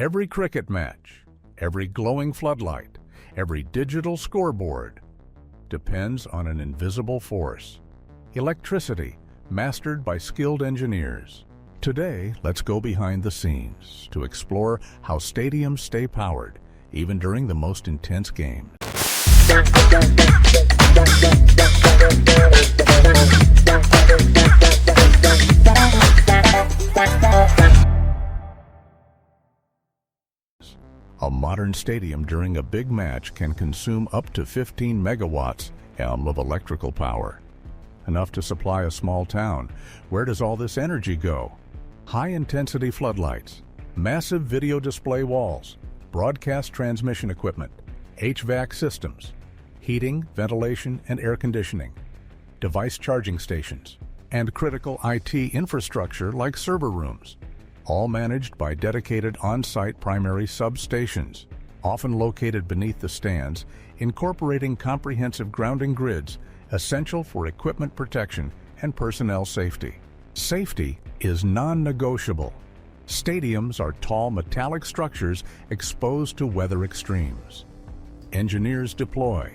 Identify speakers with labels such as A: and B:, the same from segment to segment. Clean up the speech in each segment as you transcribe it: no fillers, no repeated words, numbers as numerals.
A: Every cricket match, every glowing floodlight, every digital scoreboard depends on an invisible force, electricity, mastered by skilled engineers. Today, let's go behind the scenes to explore how stadiums stay powered, even during the most intense games. A modern stadium during a big match can consume up to 15 megawatts of electrical power. Enough to supply a small town. Where does all this energy go? High-intensity floodlights, massive video display walls, broadcast transmission equipment, HVAC systems, heating, ventilation, and air conditioning, device charging stations, and critical IT infrastructure like server rooms, all managed by dedicated on-site primary substations, often located beneath the stands, incorporating comprehensive grounding grids essential for equipment protection and personnel safety. Safety is non-negotiable. Stadiums are tall metallic structures exposed to weather extremes. Engineers deploy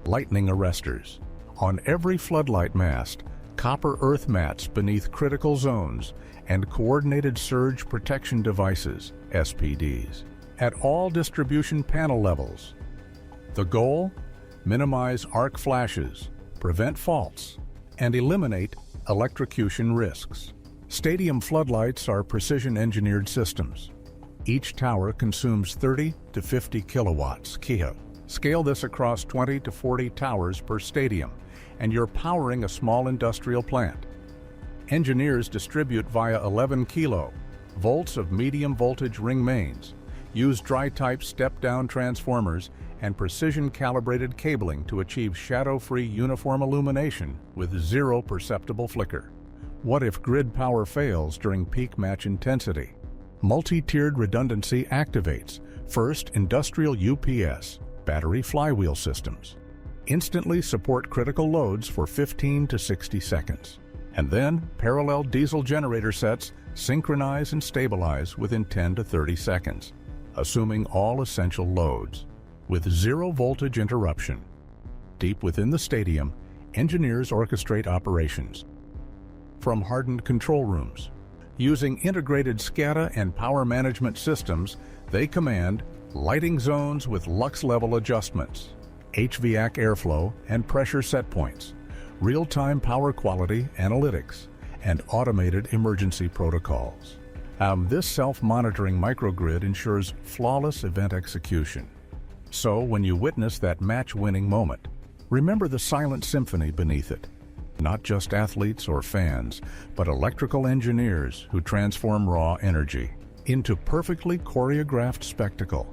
A: lightning arresters on every floodlight mast, copper earth mats beneath critical zones, and coordinated surge protection devices, SPDs, at all distribution panel levels. The goal? Minimize arc flashes, prevent faults, and eliminate electrocution risks. Stadium floodlights are precision-engineered systems. Each tower consumes 30 to 50 kilowatts. Scale this across 20 to 40 towers per stadium, and you're powering a small industrial plant. Engineers distribute via 11 volts of medium voltage ring mains, use dry-type step-down transformers, and precision-calibrated cabling to achieve shadow-free uniform illumination with zero perceptible flicker. What if grid power fails during peak match intensity? Multi-tiered redundancy activates. First, industrial UPS, battery flywheel systems. Instantly support critical loads for 15 to 60 seconds. And then, parallel diesel generator sets synchronize and stabilize within 10 to 30 seconds, assuming all essential loads, with zero voltage interruption. Deep within the stadium, engineers orchestrate operations from hardened control rooms. Using integrated SCADA and power management systems, they command lighting zones with lux level adjustments, HVAC airflow and pressure set points, real-time power quality analytics, and automated emergency protocols. This self-monitoring microgrid ensures flawless event execution. So when you witness that match-winning moment, remember the silent symphony beneath it. Not just athletes or fans, but electrical engineers who transform raw energy into perfectly choreographed spectacle.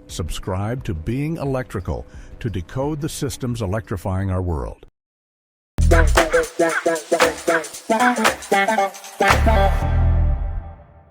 A: Subscribe to Being Electrical to decode the systems electrifying our world.